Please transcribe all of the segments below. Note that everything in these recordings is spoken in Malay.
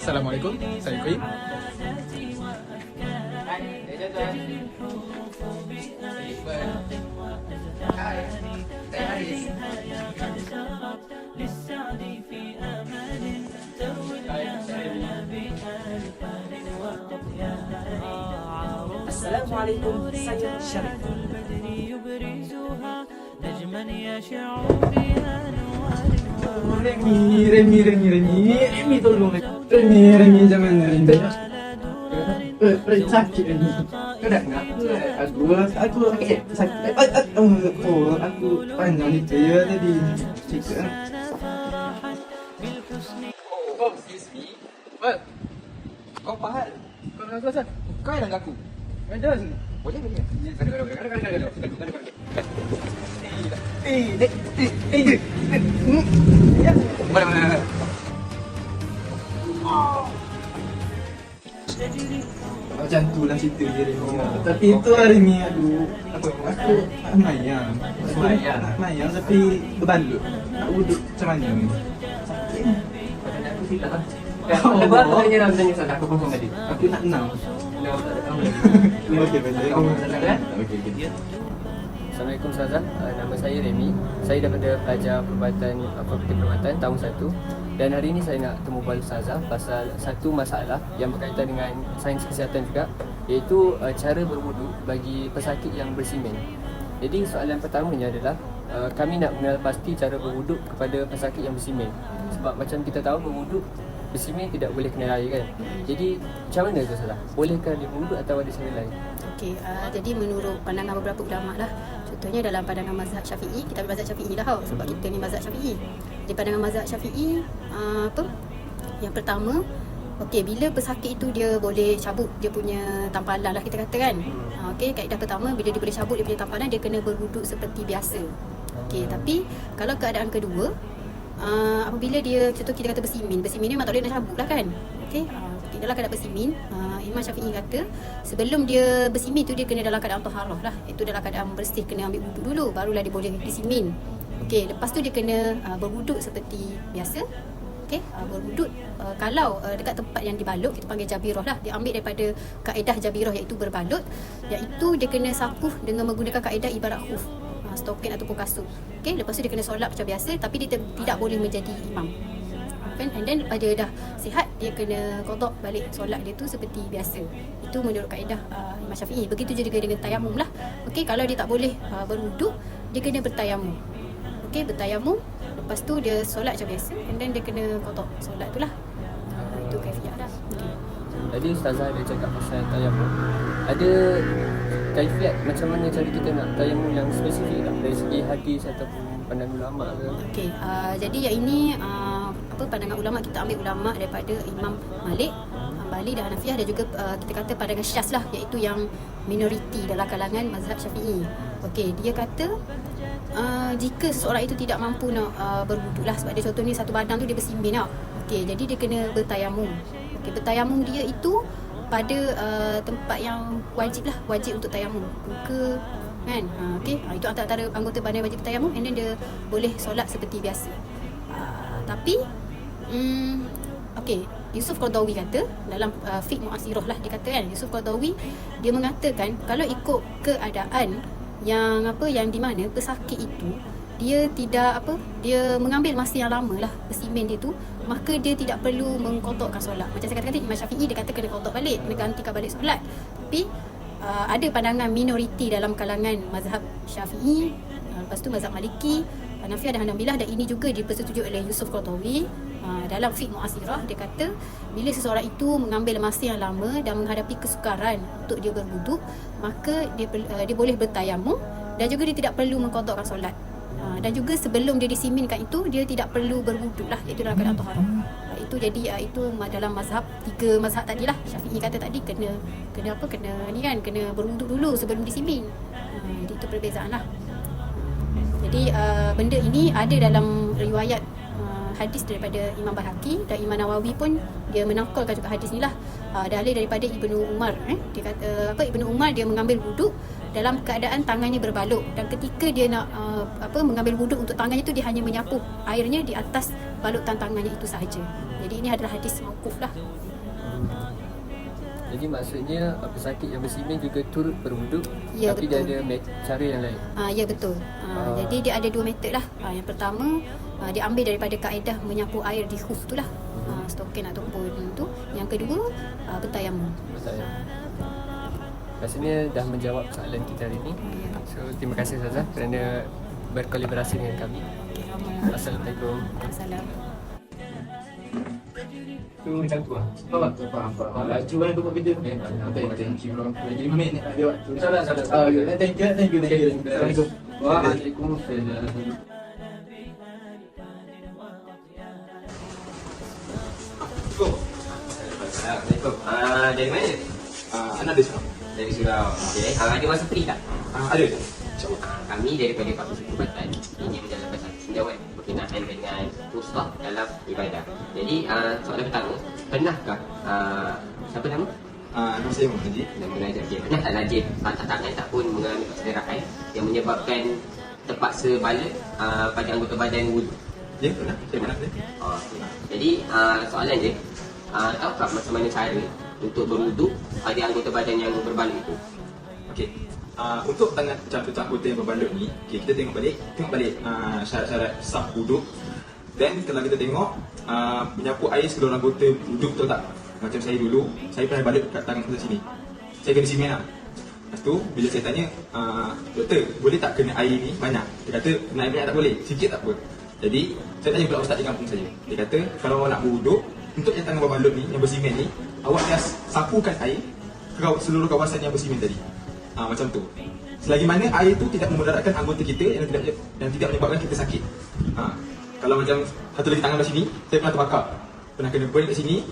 Assalamualaikum, saya Qayyim. Assalamualaikum, saya Syarif. Remi, tolong. Remi, jangan Remi. Sakit Remi. Kau dah kenapa? Aku sakit. Aku panjang ni ya tadi. Cik. Oh, excuse me. What? Kau pahal? Kau nak kelas? Kau yang aku. Ada sini. Boleh. Mana. Macam tu lah cerita dia Remi. Tapi itu hari ni aku mayang tapi berbalut. Nak wuduk macam mana ni? Apa tanya nak tanya soalan aku kosong tadi. Aku nak enam. Okey, boleh. Okey. Assalamualaikum Ustazah, nama saya Remi. Saya daripada pelajar perubatan Fakulti Perubatan tahun 1. Dan hari ini saya nak temu bual Ustazah pasal satu masalah yang berkaitan dengan sains kesihatan juga, iaitu cara berwuduk bagi pesakit yang bersimen. Jadi soalan pertamanya adalah kami nak mengenal pasti cara berwuduk kepada pesakit yang bersimen. Sebab macam kita tahu berwuduk bersimen tidak boleh kena air kan. Jadi macam mana tu Ustazah? Bolehkah dia berwuduk atau ada cara lain? Okey, jadi menurut pandangan beberapa ulama lah, contohnya dalam pandangan mazhab Syafi'i, kita ambil mazhab Syafi'i lah sebab kita ni mazhab Syafi'i. Di pandangan mazhab Syafi'i, yang pertama, okey, bila pesakit itu dia boleh cabut dia punya tampalan lah kita kata kan. Okey, kaedah pertama, bila dia boleh cabut dia punya tampalan, dia kena berwuduk seperti biasa. Okey, tapi kalau keadaan kedua, apabila dia contoh kita kata bersimin ni memang tak boleh nak cabut lah kan. Okey, dalam keadaan bersimin, Imam Syafi'i kata sebelum dia bersimin tu dia kena dalam keadaan taharah lah, iaitu dalam keadaan bersih, kena ambil wuduk dulu barulah dia boleh disimin. Okey, lepas tu dia kena berwuduk seperti biasa. Okey, berwuduk kalau dekat tempat yang dibalut, kita panggil jabirah lah, dia ambil daripada kaedah jabirah iaitu berbalut, iaitu dia kena sapuh dengan menggunakan kaedah ibarat khuf, stokin ataupun kasut. Okey, lepas tu dia kena solat macam biasa, tapi dia tidak boleh menjadi imam kan. And then lepas dia dah sihat, dia kena qada balik solat dia tu seperti biasa. Itu menurut kaedah Imam Syafi'i. Begitu juga dengan tayamum lah. Okey, kalau dia tak boleh berwuduk, dia kena bertayamum. Okey, bertayamum, lepas tu dia solat macam biasa, and then dia kena qada solat tu lah. Itu kaifiat dah. Okey. Tadi Ustazah ada cakap pasal tayamum. Ada kaifiat macam mana cara kita nak tayamum yang spesifik tak? Dari segi hadis ataupun pandangan ulama ke? Okey, jadi yang ini pandangan ulama, kita ambil ulama daripada Imam Malik, Hambali dan Hanafiyah, dan juga kita kata pandangan Syaz lah, iaitu yang minoriti dalam kalangan mazhab Syafi'i. Okey, dia kata jika seseorang itu tidak mampu nak berwuduk lah, sebab dia contohnya satu badan tu dia bersimin lah. Okey, jadi dia kena bertayamum. Okey, bertayamum dia itu pada tempat yang wajib untuk tayamum, muka kan. Okey, itu antara anggota badan wajib tayamum, and then dia boleh solat seperti biasa. Tapi okey, Yusuf Qaradawi kata dalam fiqh mu'asirah lah, dia kata kan, Yusuf Qaradawi dia mengatakan kalau ikut keadaan yang di mana pesakit itu dia tidak dia mengambil masa yang lama lah bersimin dia tu, maka dia tidak perlu mengqadakkan solat. Macam saya katakan, Imam Syafi'i dia kata kena qadak balik, kena gantikan balik solat. Tapi ada pandangan minoriti dalam kalangan mazhab Syafi'i, lepas tu mazhab Maliki, Hanafiyah dan Hanabilah, dan ini juga dipersetujui oleh Yusuf Qaradawi dalam fiqh mu'asirah. Dia kata bila seseorang itu mengambil masa yang lama dan menghadapi kesukaran untuk dia berwuduk, maka dia boleh bertayamum, dan juga dia tidak perlu mengqadakkan solat. Dan juga sebelum dia disiminkan itu, dia tidak perlu berwuduk lah, iaitu dalam keadaan taharah. Itu jadi itu dalam mazhab, tiga mazhab tadi lah. Syafi'i kata tadi kena berwuduk dulu sebelum disimin. Jadi itu perbezaan lah. Jadi benda ini ada dalam riwayat hadis daripada Imam Baihaqi, dan Imam Nawawi pun dia menangkalkan juga hadis ni lah. Dalil daripada Ibnu Umar. Dia kata Ibnu Umar dia mengambil wuduk dalam keadaan tangannya berbaluk, dan ketika dia nak mengambil wuduk untuk tangannya tu, dia hanya menyapu airnya di atas balutan tangannya itu sahaja. Jadi ini adalah hadis mauquf lah. Jadi maksudnya pesakit yang bersimin juga turut berwuduk, Ya, tapi betul. dia ada cara yang lain. Ya betul. Jadi dia ada 2 metod lah. Yang pertama dia ambil daripada kaedah menyapu air di khuf tu lah. Stokin ataupun tu. Yang kedua bertayamum. Betul. Rasanya dah menjawab soalan kita hari ini. So terima kasih Ustazah kerana berkolaborasi dengan kami. Assalamualaikum. Assalamualaikum. Tu macam tu lah. Faham tak? Faham. Laju kan tu buat kerja. Thank you. Lagi 5 minit ada waktu. Salah. Thank you. Assalamualaikum. Waalaikumsalam. Assalamualaikum. Dari mana? Anak dia sekarang. Dari Surau. Okey. Ada masa free tak? Ada. Kami daripada Fakulti Perubatan ingin menjalankan satu tinjauan berkenaan dengan usah dalam ibadah. Jadi soalan pertama, pernahkah siapa nama? Nama saya Muhammad Haji. Nama Najib. Okay. Pernah tak Najib angkat tangan ataupun mengalami kecederaan yang menyebabkan terpaksa balut pada anggota badan wudhu? Ya, pernah. Saya pernah. Okay. Jadi soalan je, tahukah macam mana cara untuk berwudhu pada anggota badan yang berbalut itu? Okey. Untuk tangan contoh anggota yang berbalut ni, okay, kita tengok balik syarat-syarat sah wuduk. Dan kalau kita tengok menyapu air seluruh anggota wuduk, betul tak? Macam saya dulu, saya pernah balut kat tangan sebelah sini. Saya kena simen lah. Lepas tu, bila saya tanya, doktor, boleh tak kena air ni banyak? Dia kata, kena air banyak tak boleh, sikit tak apa. Jadi, saya tanya pula ustaz di kampung saya. Dia kata, kalau awak nak berwuduk, untuk yang tangan berbalut ni, yang bersimen ni, awak just sapukan air ke seluruh kawasan yang bersimen tadi. Macam tu. Selagi mana air tu tidak memudaratkan anggota kita yang tidak menyebabkan kita sakit. Kalau macam satu lagi tangan belah sini, saya pernah terbakar. Pernah kena burn kat sini.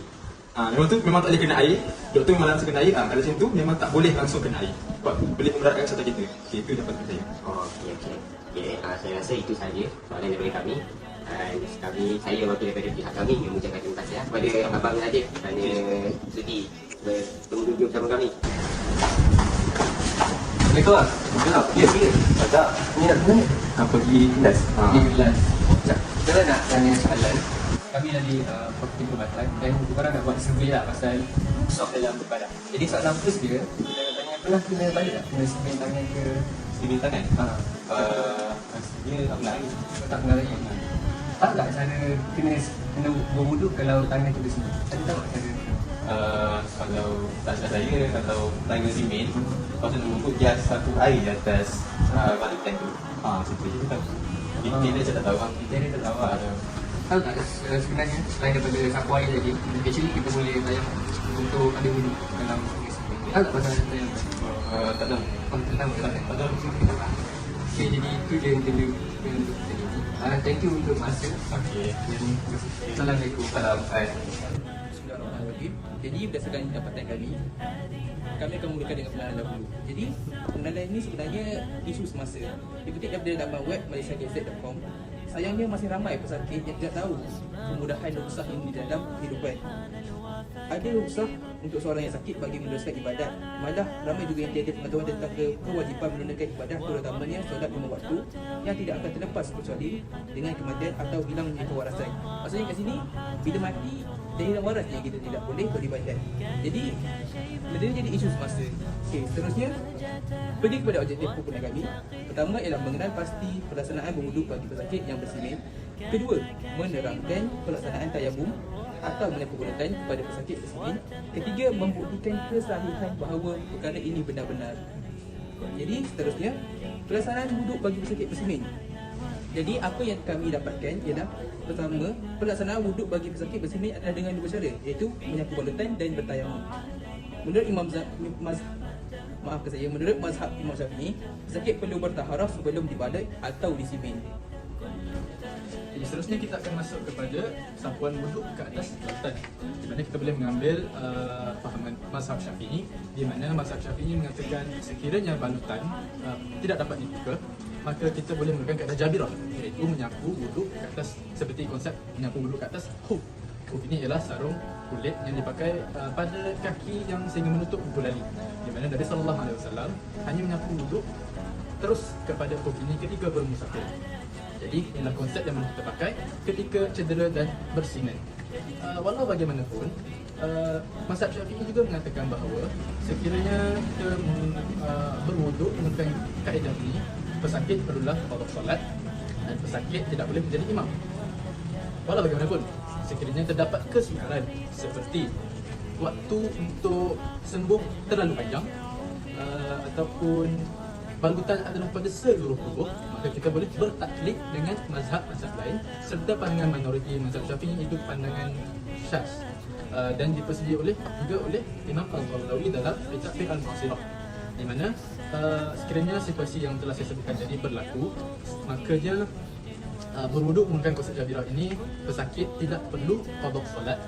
Memang tak boleh kena air. Doktor memang langsung kena air. Kalau macam tu memang tak boleh langsung kena air. Sebab boleh memudaratkan kesihatan kita. Okay, itu dapat saya. Okey. Saya rasa itu sahaja soalan daripada kami. Saya wakil daripada pihak kami yang mengucapkan terima kasih kepada Abang Najib kerana sudi bertemu bersama kami. Assalamualaikum. Ya. Tak. Ni nak mana? Pergi kelas. Di kelas. Kita nak tanya soalan. Kami dari Fakulti Perubatan dan korang nak buat survey lah pasal usap dalam berbadan. Jadi soalan first dia, kita nak tanya pernah kena balik tak? Kena simen tangan ke? Simen tangan? Dia tak pernah lagi. Tak pernah lagi. Tahu tak cara kena berwuduk kalau tangan tu bersih? Ada tahu tak cara? Kalau tak silap saya, kalau tangan simen, pasal nak membuk dia satu air di atas balutan tu. Macam tu je kita tahu. Kita dia tak tahu. Kita ni tak tahu lah. Tahu tak sebenarnya selain daripada sapu air tadi, actually kita boleh tayang untuk ada wuduk dalam simen. Tahu tak pasal tayang? Tak tahu. Tak tahu tak? Tak tahu. Okay, jadi itu dia interview untuk kita ni. Thank you untuk masa. Okey. Assalamualaikum. Bismillahirrahmanirrahim. Jadi berdasarkan dapatan kami akan mulakan dengan pengenalan dahulu. Jadi pengenalan ini sebenarnya isu semasa. Dikutip daripada laman web malaysiagazette.com. Sayangnya masih ramai pesakit yang tidak tahu kemudahan rukhsah ini di dalam kehidupan. Ada rukhsah untuk seorang yang sakit bagi meneruskan ibadat. Malah ramai juga yang tiada pengetahuan tentang kewajipan menunaikan ibadat, terutamanya solat 5 waktu yang tidak akan terlepas kecuali dengan kematian atau hilangnya kewarasan. Maksudnya kat sini, bila mati dan hilang warasnya kita tidak boleh beribadat. Jadi benda ini jadi isu semasa. Okey, seterusnya pergi kepada objektif kumpulan kami. Pertama ialah mengenal pasti pelaksanaan berwuduk bagi pesakit yang bersimen. Kedua, menerangkan pelaksanaan tayamum atau menyapu bulatan kepada pesakit bersimen. Ketiga, membuktikan kesahihan bahawa perkara ini benar-benar. Jadi seterusnya, pelaksanaan wuduk bagi pesakit bersimen. Jadi apa yang kami dapatkan ialah pertama, pelaksanaan wuduk bagi pesakit bersimen adalah dengan dua cara, iaitu menyapu bulatan dan bertayamum. Menurut menurut mazhab Imam Syafi'i, pesakit perlu bertaharah sebelum dibalut atau disimen. Jadi seterusnya kita akan masuk kepada sapuan wuduk ke atas balutan, di mana kita boleh mengambil fahaman mazhab Syafi'i, di mana mazhab Syafi'i mengatakan sekiranya balutan tidak dapat dibuka, maka kita boleh menggunakan kaedah jabirah, iaitu menyapu wuduk ke atas, seperti konsep menyapu wuduk ke atas khuf. Khuf ini ialah sarung kulit yang dipakai pada kaki yang sehingga menutup gulali, di mana Nabi SAW hanya menyapu wuduk terus kepada khuf ini ketika bermusafir. Jadi inilah konsep yang kita pakai ketika cedera dan bersimen. Walau bagaimanapun, mazhab Syafi'i juga mengatakan bahawa sekiranya kita berwuduk menggunakan kaedah ini, pesakit perlulah qada solat dan pesakit tidak boleh menjadi imam. Walau bagaimanapun, sekiranya terdapat kesukaran seperti waktu untuk sembuh terlalu panjang ataupun balutan adalah pada seluruh tubuh, maka kita boleh bertaklid dengan mazhab-mazhab lain serta pandangan minoriti mazhab Syafi'i itu pandangan syaz dan dipersedia juga oleh Imam Al-Qaradawi dalam kitab Fiqh Al-Mu'asirah, di mana sekiranya situasi yang telah saya sebutkan tadi berlaku, makanya berwuduk menggunakan konsep jabirah ini, pesakit tidak perlu qada solat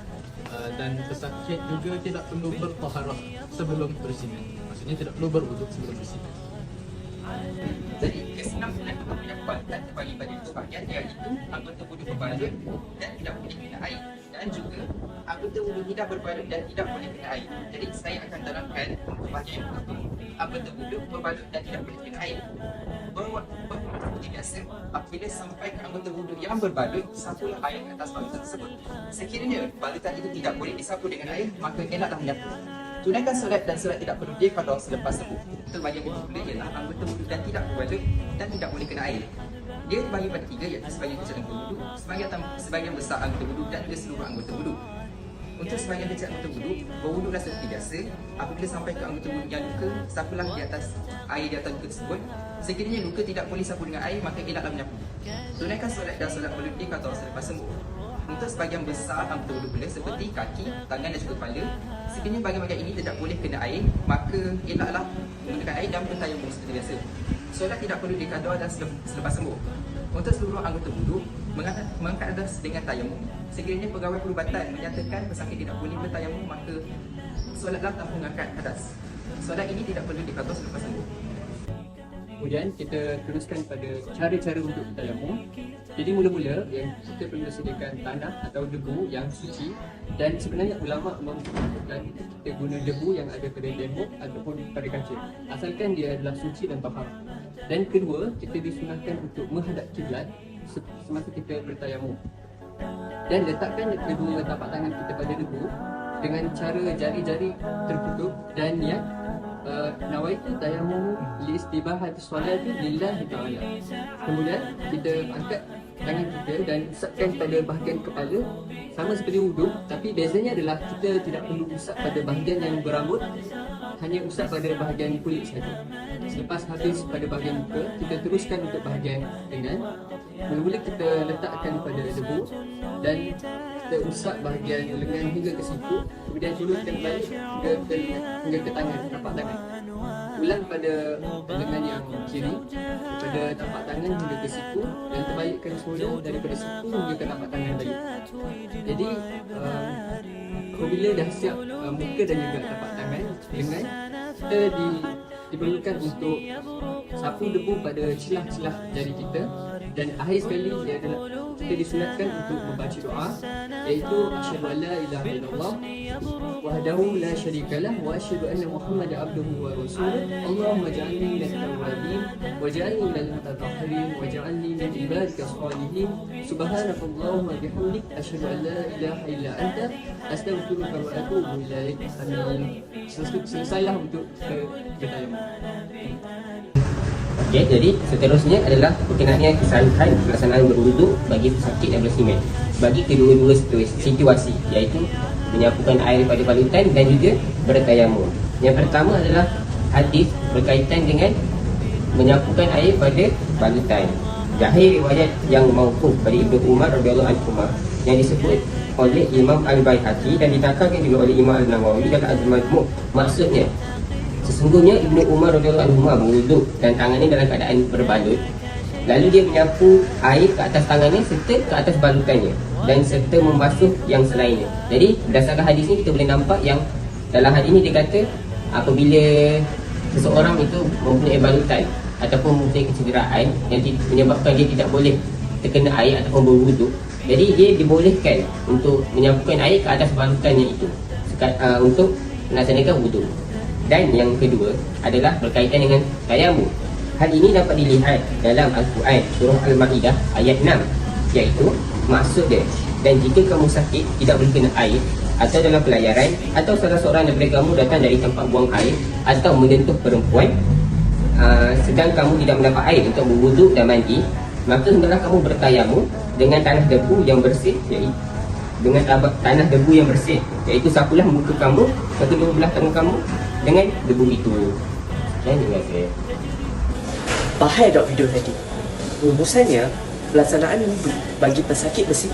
dan pesakit juga tidak perlu bertaharah sebelum bersimen. Maksudnya tidak perlu berwuduk sebelum bersimen. Jadi kesinambungan penyebabkan terbagi pada dua bahagian, iaitu anggota wuduk berbalut dan tidak boleh kena air, dan juga anggota wuduk tidak berbalut dan tidak boleh kena air. Jadi saya akan terangkan untuk bahagian yang pertama, anggota wuduk berbalut dan tidak boleh kena air. Seperti biasa, apabila sampai ke anggota wuduk yang berbalut, sapulah air ke atas balutan tersebut. Sekiranya balutan itu tidak boleh disapu dengan air, maka elaklah menyapu. Tunaikan solat dan solat tidak perlu diqada selepas sembuh. Untuk bahagian kedua ialah anggota wuduk dan tidak berbalut dan tidak boleh kena air. Dia dibagi pada tiga, iaitu sebahagian kecil anggota wuduk, sebahagian besar anggota wuduk dan juga seluruh anggota wuduk. Untuk sebahagian kecil anggota wuduk, berwuduklah seperti biasa. Apabila sampai ke anggota wuduk yang luka, sapulah di atas air di atas luka tersebut. Sekiranya luka tidak boleh sapu dengan air, maka elaklah menyapu. Tunaikan solat dan solat perlu diqada selepas sembuh. Untuk sebahagian besar anggota wuduk pula seperti kaki, tangan dan juga kepala, sekiranya bahagian-bahagian ini tidak boleh kena air, maka elaklah menggunakan air dan bertayamum seperti biasa. Solat tidak perlu diqada dan selepas sembuh. Untuk seluruh anggota wuduk, mengangkat hadas dengan tayamum. Sekiranya pegawai perubatan menyatakan pesakit tidak boleh bertayamum, maka solatlah tanpa mengangkat hadas. Solat ini tidak perlu diqada selepas sembuh. Kemudian kita teruskan pada cara-cara untuk bertayamum. Jadi mula-mula yang kita perlu sediakan tanah atau debu yang suci, dan sebenarnya ulama membenarkan kita guna debu yang ada pada tembok ataupun pada kaca, asalkan dia adalah suci dan tahar. Dan kedua, kita disunahkan untuk menghadap kiblat semasa kita bertayamum. Dan letakkan kedua tapak tangan kita pada debu dengan cara jari-jari tertutup dan niat nawaitu tayammum li istibahati sholati lillahi ta'ala. Kemudian kita angkat tangan kita dan usapkan pada bahagian kepala sama seperti wuduk, tapi bezanya adalah kita tidak perlu usap pada bahagian yang berambut, hanya usap pada bahagian kulit saja. Selepas habis pada bahagian muka, kita teruskan untuk bahagian lengan. Mula-mula kita letakkan pada debu dan kita usap bahagian lengan hingga ke siku, kemudian turunkan balik hingga ke tangan, tapak tangan. Ulang pada lengan yang kiri, daripada tapak tangan hingga ke siku, dan terbalikkan semula daripada siku hingga ke tapak tangan tadi. Jadi apabila dah siap muka dan juga tapak tangan, lengan, kita diperlukan untuk sapu debu pada celah-celah jari kita. Dan akhir sekali dia adalah kita disunatkan untuk membaca doa, iaitu asyhadu an la ilaha illallah wahdahu la syarikalah wa asyhadu anna muhammadan abduhu wa rasuluh Allahumma ja'alni minat tawwabin waj'alni minal mutatahhirin waj'alni min ibadika shalihin subhanakallahumma bihamdik asyhadu an la ilaha illa anta astaghfiruka wa atubu ilaik. Amin. Selesailah untuk bertayamum. Okay, jadi seterusnya adalah berkenaan kesalahan pelaksanaan berwuduk bagi pesakit dan bersimen bagi kedua-dua situasi, iaitu menyapukan air pada balutan dan juga bertayamum. Yang pertama adalah hadis berkaitan dengan menyapukan air pada balutan. Zahir riwayat yang mauquf dari Ibnu Umar radhiyallahu anhu yang disebut oleh Imam Al-Baihaqi dan ditakarkan juga oleh Imam Al-Nawawi dalam Al-Majmu'. Maksudnya, sesungguhnya Ibnu Umar radhiyallahu anhu berwuduk dan tangannya dalam keadaan berbalut. Lalu dia menyapu air ke atas tangannya serta ke atas balutannya dan serta membasuh yang selainnya. Jadi berdasarkan hadis ni kita boleh nampak yang dalam hadis ni dia kata apabila seseorang itu mempunyai balutan ataupun mempunyai kecederaan yang menyebabkan dia tidak boleh terkena air ataupun berwuduk, jadi dia dibolehkan untuk menyapukan air ke atas balutannya itu untuk melaksanakan wuduk. Dan yang kedua adalah berkaitan dengan tayamum. Hal ini dapat dilihat dalam Al-Quran surah Al-Ma'idah ayat 6, iaitu maksud dia, dan jika kamu sakit tidak boleh kena air atau dalam pelayaran atau salah seorang daripada kamu datang dari tempat buang air atau menyentuh perempuan sedang kamu tidak mendapat air untuk berwuduk dan mandi, maka hendaklah kamu bertayamum dengan tanah debu yang bersih, iaitu tanah debu yang bersih, iaitu sapulah muka kamu dan kedua belah tangan kamu dengan debu itu. Dan terima kasih. Bahaya dok video tadi. Rumusannya, pelaksanaan wudhu bagi pesakit bersin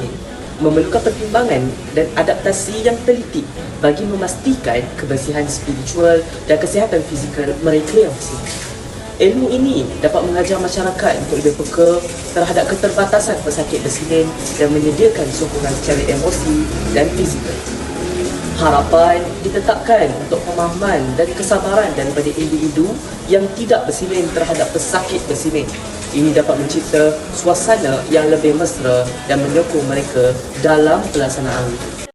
memerlukan pertimbangan dan adaptasi yang teliti bagi memastikan kebersihan spiritual dan kesihatan fizikal mereka yang bersin. Ilmu ini dapat mengajar masyarakat untuk lebih peka terhadap keterbatasan pesakit bersin dan menyediakan sokongan secara emosi dan fizikal. Harapan ditetapkan untuk pemahaman dan kesabaran daripada individu yang tidak bersilin terhadap pesakit bersilin. Ini dapat mencipta suasana yang lebih mesra dan menyokong mereka dalam pelaksanaan wudhu.